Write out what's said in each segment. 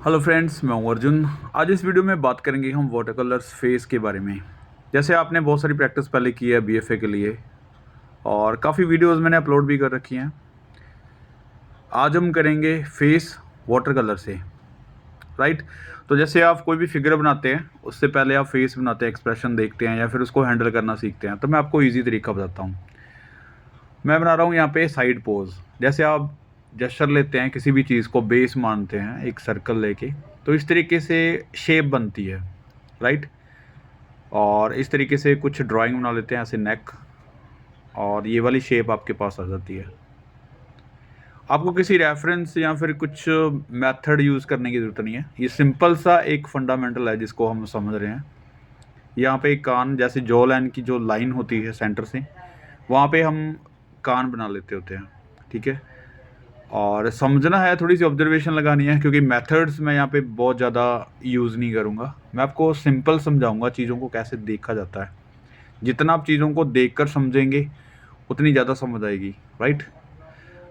Hello friends, मैं हूं अर्जुन। आज इस वीडियो में बात करेंगे हम वाटर कलर्स फेस के बारे में। जैसे आपने बहुत सारी प्रैक्टिस पहले की है बीएफए के लिए और काफ़ी वीडियोस मैंने अपलोड भी कर रखी हैं। आज हम करेंगे फेस वाटर कलर से, राइट। तो जैसे आप कोई भी फिगर बनाते हैं उससे पहले आप फेस बनाते हैं, एक्सप्रेशन देखते हैं या फिर उसको हैंडल करना सीखते हैं। तो मैं आपको ईजी तरीका बताता हूँ। मैं बना रहा हूँ यहाँ पे साइड पोज। जैसे आप जेस्चर लेते हैं, किसी भी चीज़ को बेस मानते हैं एक सर्कल लेके, तो इस तरीके से शेप बनती है, राइट। और इस तरीके से कुछ ड्राइंग बना लेते हैं ऐसे नेक, और ये वाली शेप आपके पास आ जाती है। आपको किसी रेफरेंस या फिर कुछ मेथड यूज़ करने की ज़रूरत नहीं है। ये सिंपल सा एक फंडामेंटल है जिसको हम समझ रहे हैं। यहाँ पे एक कान, जैसे जॉ लाइन की जो लाइन होती है सेंटर से, वहाँ पे हम कान बना लेते होते हैं, ठीक है। और समझना है, थोड़ी सी ऑब्जर्वेशन लगानी है, क्योंकि मेथड्स मैं यहाँ पे बहुत ज़्यादा यूज़ नहीं करूँगा। मैं आपको सिंपल समझाऊँगा चीज़ों को कैसे देखा जाता है। जितना आप चीज़ों को देखकर समझेंगे उतनी ज़्यादा समझ आएगी, राइट।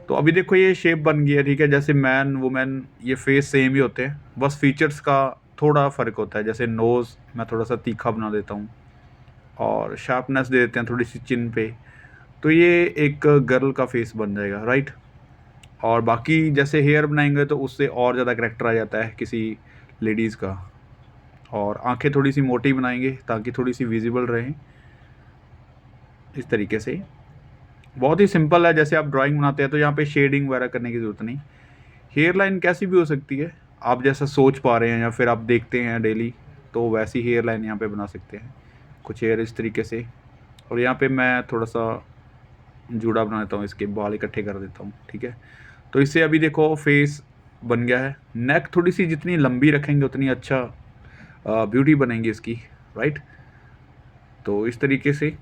तो अभी देखो ये शेप बन गई है, ठीक है। जैसे मैन वुमेन ये फेस सेम ही होते हैं, बस फीचर्स का थोड़ा फ़र्क होता है। जैसे नोज़ मैं थोड़ा सा तीखा बना देता हूँ और शार्पनेस दे देते हैं थोड़ी सी चिन पे, तो ये एक गर्ल का फेस बन जाएगा, राइट। और बाकी जैसे हेयर बनाएंगे तो उससे और ज़्यादा करेक्टर आ जाता है किसी लेडीज़ का। और आंखें थोड़ी सी मोटी बनाएंगे ताकि थोड़ी सी विजिबल रहें, इस तरीके से। बहुत ही सिंपल है। जैसे आप ड्राइंग बनाते हैं तो यहाँ पे शेडिंग वगैरह करने की ज़रूरत नहीं। हेयर लाइन कैसी भी हो सकती है, आप जैसा सोच पा रहे हैं या फिर आप देखते हैं डेली, तो वैसी हेयर लाइन यहाँ पे बना सकते हैं। कुछ हेयर इस तरीके से, और यहाँ पे मैं थोड़ा सा जूड़ा बना देता हूँ, इसके बाल इकट्ठे कर देता हूँ, ठीक है। तो इससे अभी देखो फेस बन गया है। नेक थोड़ी सी जितनी लंबी रखेंगे उतनी अच्छा ब्यूटी बनेगी इसकी, राइट। तो इस तरीके से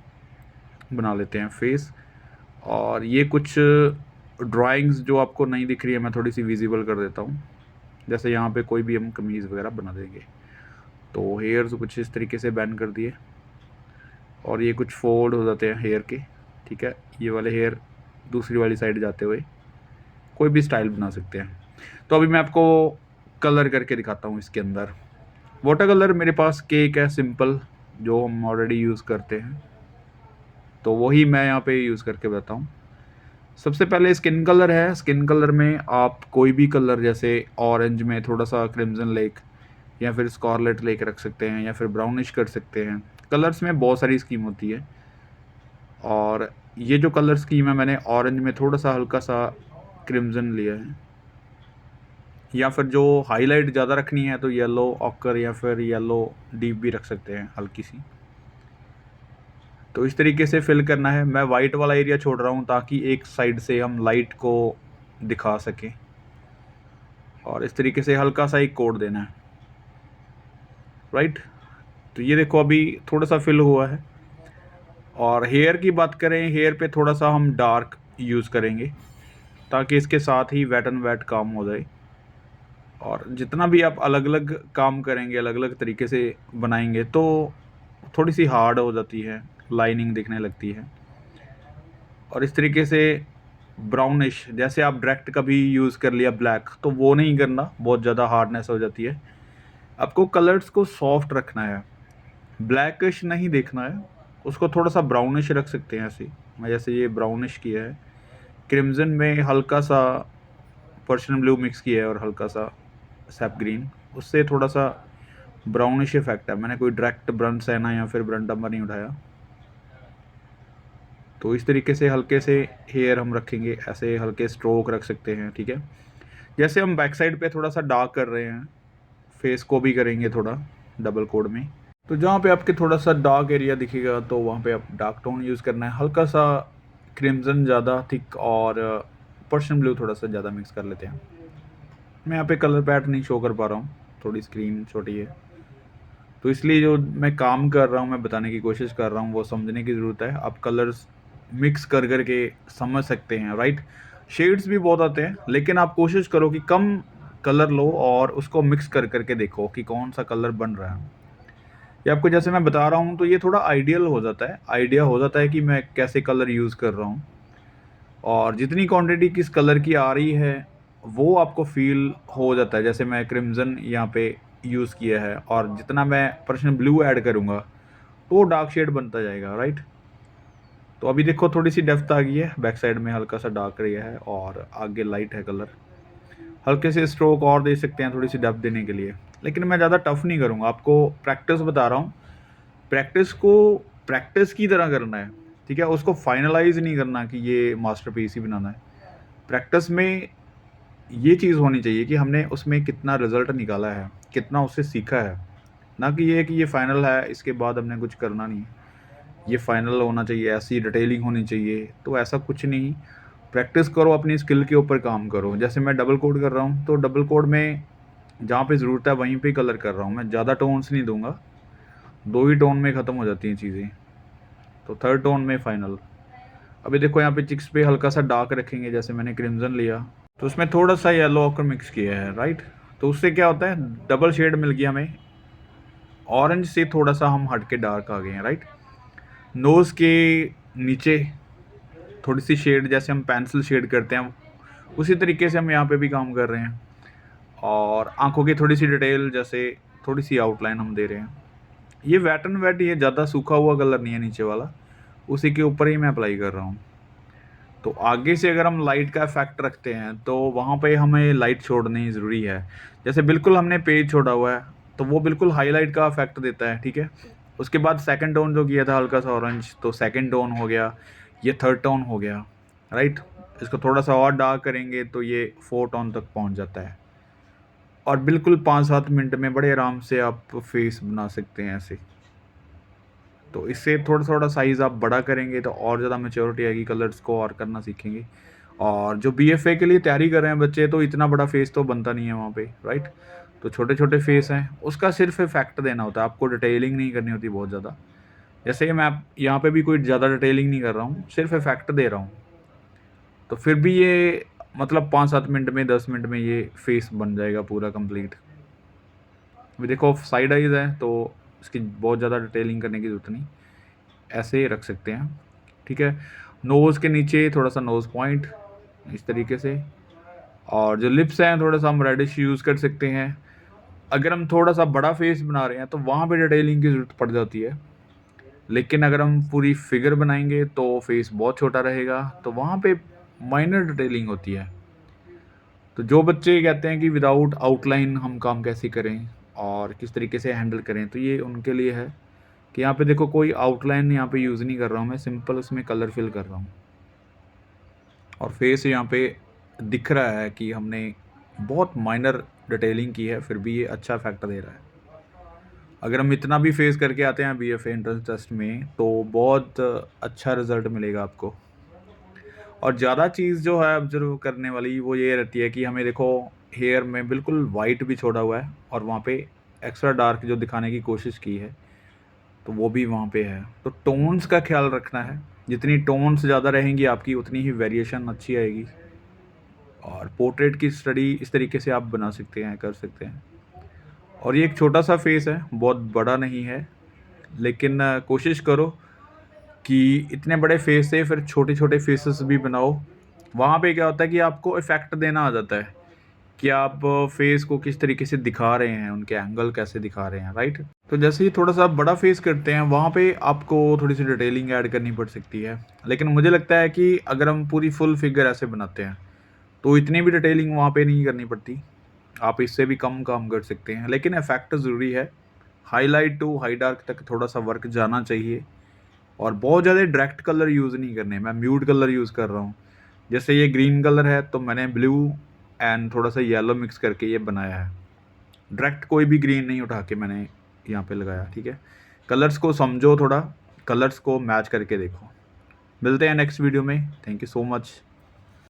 बना लेते हैं फेस। और ये कुछ ड्राइंग्स जो आपको नहीं दिख रही है मैं थोड़ी सी विजिबल कर देता हूँ। जैसे यहाँ पे कोई भी हम कमीज़ वगैरह बना देंगे, तो हेयर्स कुछ इस तरीके से बैन कर दिए, और ये कुछ फोल्ड हो जाते हैं हेयर के, ठीक है। ये वाले हेयर दूसरी वाली साइड जाते हुए कोई भी स्टाइल बना सकते हैं। तो अभी मैं आपको कलर करके दिखाता हूँ इसके अंदर। वाटर कलर मेरे पास केक है सिंपल, जो हम ऑलरेडी यूज़ करते हैं, तो वही मैं यहाँ पे यूज़ करके बताता हूँ। सबसे पहले स्किन कलर है। स्किन कलर में आप कोई भी कलर, जैसे ऑरेंज में थोड़ा सा क्रिम्जन लेक या फिर स्कारलेट लेक रख सकते हैं, या फिर ब्राउनिश कर सकते हैं। कलर्स में बहुत सारी स्कीम होती है, और ये जो कलर स्कीम है मैंने ऑरेंज में थोड़ा सा हल्का सा क्रिम्जन लिया है। या फिर जो हाईलाइट ज़्यादा रखनी है तो येलो ऑकर या फिर येलो डीप भी रख सकते हैं हल्की सी। तो इस तरीके से फिल करना है। मैं वाइट वाला एरिया छोड़ रहा हूँ ताकि एक साइड से हम लाइट को दिखा सकें, और इस तरीके से हल्का सा एक कोड देना है, राइट। तो ये देखो अभी थोड़ा सा फिल हुआ है। और हेयर की बात करें, हेयर पे थोड़ा सा हम डार्क यूज़ करेंगे ताकि इसके साथ ही वेट एंड वेट काम हो जाए। और जितना भी आप अलग अलग काम करेंगे, अलग अलग तरीके से बनाएंगे, तो थोड़ी सी हार्ड हो जाती है, लाइनिंग दिखने लगती है। और इस तरीके से ब्राउनिश, जैसे आप डायरेक्ट कभी यूज़ कर लिया ब्लैक, तो वो नहीं करना, बहुत ज़्यादा हार्डनेस हो जाती है। आपको कलर्स को सॉफ्ट रखना है, ब्लैकिश नहीं देखना है, उसको थोड़ा सा ब्राउनिश रख सकते हैं ऐसे। मैं जैसे ये ब्राउनिश किया है, क्रिम्जन में हल्का सा पर्शियन ब्लू मिक्स किया है और हल्का सा सैप ग्रीन, उससे थोड़ा सा ब्राउनिश इफेक्ट है। मैंने कोई डायरेक्ट ब्रन सेना या फिर ब्रन डम्बर नहीं उठाया। तो इस तरीके से हल्के से हेयर हम रखेंगे, ऐसे हल्के स्ट्रोक रख सकते हैं, ठीक है। जैसे हम बैक साइड पे थोड़ा सा डार्क कर रहे हैं, फेस को भी करेंगे थोड़ा डबल कोड में। तो जहाँ पे आपके थोड़ा सा डार्क एरिया दिखेगा तो वहाँ पे आप डार्क टोन यूज़ करना है। हल्का सा क्रिम्जन ज़्यादा थिक और पर्शियन ब्लू थोड़ा सा ज़्यादा मिक्स कर लेते हैं। मैं यहाँ पे कलर पैट नहीं शो कर पा रहा हूँ, थोड़ी स्क्रीन छोटी है, तो इसलिए जो मैं काम कर रहा हूँ, मैं बताने की कोशिश कर रहा हूँ, वो समझने की ज़रूरत है। आप कलर्स मिक्स कर करके समझ सकते हैं, राइट। शेड्स भी बहुत आते हैं, लेकिन आप कोशिश करो कि कम कलर लो और उसको मिक्स कर करके देखो कि कौन सा कलर बन रहा है। ये आपको जैसे मैं बता रहा हूँ तो ये थोड़ा आइडियल हो जाता है, आइडिया हो जाता है कि मैं कैसे कलर यूज़ कर रहा हूँ, और जितनी क्वांटिटी किस कलर की आ रही है वो आपको फ़ील हो जाता है। जैसे मैं क्रिम्ज़न यहाँ पे यूज़ किया है और जितना मैं पर्शियन ब्लू ऐड करूँगा, तो वो डार्क शेड बनता जाएगा, राइट? तो अभी देखो थोड़ी-सी डेप्थ आ गई है, बैक साइड में हल्का-सा डार्क एरिया है और आगे लाइट है कलर। हल्के से स्ट्रोक और दे सकते हैं थोड़ी-सी डेप्थ देने के लिए, लेकिन मैं ज़्यादा टफ नहीं करूँगा, आपको प्रैक्टिस बता रहा हूँ। प्रैक्टिस को प्रैक्टिस की तरह करना है, ठीक है? उसको फाइनलाइज़ नहीं करना कि ये मास्टरपीस ही बनाना है। प्रैक्टिस में ये चीज़ होनी चाहिए कि हमने उसमें कितना रिज़ल्ट निकाला है, कितना उससे सीखा है, ना कि ये कि ये फाइनल है, इसके बाद हमने कुछ करना नहीं है। ये फाइनल होना चाहिए, ऐसी डिटेलिंग होनी चाहिए, तो ऐसा कुछ नहीं। प्रैक्टिस करो, अपनी स्किल के ऊपर काम करो। जैसे मैं डबल कोड कर रहा हूँ, तो डबल कोड में जहाँ पे ज़रूरत है वहीं पे कलर कर रहा हूँ, मैं ज़्यादा टोन्स नहीं दूँगा, 2 ही टोन में ख़त्म हो जाती हैं चीज़ें, तो थर्ड टोन में फाइनल। अभी देखो यहाँ पे चिक्स पे हल्का-सा डार्क रखेंगे, जैसे मैंने क्रिम्ज़न लिया, तो उसमें थोड़ा-सा येलो ऑकर मिक्स किया है, राइट? तो उससे क्या होता है, डबल शेड मिल गया हमें, ऑरेंज से थोड़ा-सा हम हट के डार्क आ गए हैं, राइट? नोज़ के नीचे थोड़ी-सी शेड, जैसे हम पेंसिल शेड करते हैं, उसी तरीके से हम यहाँ पे भी काम कर रहे हैं। और आँखों की थोड़ी-सी डिटेल, जैसे थोड़ी-सी आउटलाइन हम दे रहे हैं। ये वेट एंड वेट, ये ज़्यादा सूखा हुआ कलर नहीं है नीचे वाला, उसी के ऊपर ही मैं अप्लाई कर रहा हूँ। तो आगे से अगर हम लाइट का इफ़ेक्ट रखते हैं, तो वहाँ पे हमें लाइट छोड़नी ज़रूरी है। जैसे बिल्कुल हमने पेज छोड़ा हुआ है, तो वो बिल्कुल हाइलाइट का इफ़ेक्ट देता है, ठीक है? उसके बाद सेकंड टोन जो किया था हल्का-सा ऑरेंज, तो सेकंड टोन हो गया, ये थर्ड टोन हो गया, राइट? इसको थोड़ा-सा और डार्क करेंगे तो ये 4 टोन तक पहुँच जाता है। और बिल्कुल 5-7 मिनट में बड़े आराम से आप फेस बना सकते हैं ऐसे। तो इससे थोड़ा-थोड़ा साइज़ आप बड़ा करेंगे तो और ज़्यादा मैच्योरिटी आएगी, कलर्स को और करना सीखेंगे। और जो बीएफए के लिए तैयारी कर रहे हैं बच्चे, तो इतना बड़ा फेस तो बनता नहीं है वहाँ पे, राइट? तो छोटे-छोटे फेस हैं, उसका सिर्फ़ इफ़ेक्ट देना होता है, आपको डिटेलिंग नहीं करनी होती बहुत ज़्यादा। जैसे मैं यहाँ पे भी कोई ज़्यादा डिटेलिंग नहीं कर रहा हूँ, सिर्फ़ इफ़ेक्ट दे रहा हूँ। तो फिर भी ये मतलब 5-7 मिनट में, 10 मिनट में ये फेस बन जाएगा पूरा कंप्लीट। अभी देखो साइड आइज़ है, तो इसकी बहुत ज़्यादा डिटेलिंग करने की ज़रूरत नहीं, ऐसे ही रख सकते हैं, ठीक है? नोज़ के नीचे थोड़ा-सा नोज़ पॉइंट इस तरीके से, और जो लिप्स हैं थोड़ा-सा हम रेडिश यूज़ कर सकते हैं। अगर हम थोड़ा-सा बड़ा फेस बना रहे हैं तो वहाँ पे डिटेलिंग की ज़रूरत पड़ जाती है। लेकिन अगर हम पूरी फिगर बनाएँगे तो फेस बहुत छोटा रहेगा, तो वहाँ पे माइनर डिटेलिंग होती है। तो जो बच्चे कहते हैं कि विदाउट आउटलाइन हम काम कैसे करें और किस तरीके से हैंडल करें, तो ये उनके लिए है कि यहाँ पे देखो कोई आउटलाइन यहाँ पे यूज़ नहीं कर रहा हूँ मैं, सिंपल उसमें कलर फिल कर रहा हूँ। और फेस यहाँ पे दिख रहा है कि हमने बहुत माइनर डिटेलिंग की है, फिर भी ये अच्छा इफ़ेक्ट दे रहा है। अगर हम इतना भी फेस करके आते हैं बीएफए एंट्रेंस टेस्ट में, तो बहुत अच्छा रिज़ल्ट मिलेगा आपको। और ज़्यादा चीज़ जो है ऑब्ज़र्व करने वाली वो ये रहती है कि हमें देखो हेयर में बिल्कुल वाइट भी छोड़ा हुआ है और वहाँ पे एक्स्ट्रा डार्क जो दिखाने की कोशिश की है, तो वो भी वहाँ पे है। तो टोन्स का ख़्याल रखना है, जितनी टोन्स ज़्यादा रहेंगी आपकी उतनी ही वेरिएशन अच्छी आएगी। और पोर्ट्रेट की स्टडी इस तरीके से आप बना सकते हैं, कर सकते हैं। और ये एक छोटा-सा फेस है, बहुत बड़ा नहीं है, लेकिन कोशिश करो कि इतने बड़े फेस से फिर छोटे-छोटे फेसेस भी बनाओ। वहाँ पे क्या होता है कि आपको इफ़ेक्ट देना आ जाता है कि आप फेस को किस तरीके से दिखा रहे हैं, उनके एंगल कैसे दिखा रहे हैं, राइट? तो जैसे ही थोड़ा-सा बड़ा फेस करते हैं, वहाँ पे आपको थोड़ी-सी डिटेलिंग ऐड करनी पड़ सकती है। लेकिन मुझे लगता है कि अगर हम पूरी फुल फिगर ऐसे बनाते हैं, तो इतनी भी डिटेलिंग वहाँ पे नहीं करनी पड़ती। आप इससे भी कम काम कर सकते हैं, लेकिन इफ़ेक्ट ज़रूरी है। हाइलाइट टू हाई डार्क तक थोड़ा-सा वर्क जाना चाहिए और बहुत ज़्यादा डायरेक्ट कलर यूज़ नहीं करने, मैं म्यूट कलर यूज़ कर रहा हूँ। जैसे ये ग्रीन कलर है, तो मैंने ब्लू एंड थोड़ा-सा येलो मिक्स करके ये बनाया है। डायरेक्ट कोई भी ग्रीन नहीं उठा के मैंने यहाँ पे लगाया, ठीक है? कलर्स को समझो थोड़ा, कलर्स को मैच करके देखो। मिलते हैं नेक्स्ट वीडियो में। Thank you so much.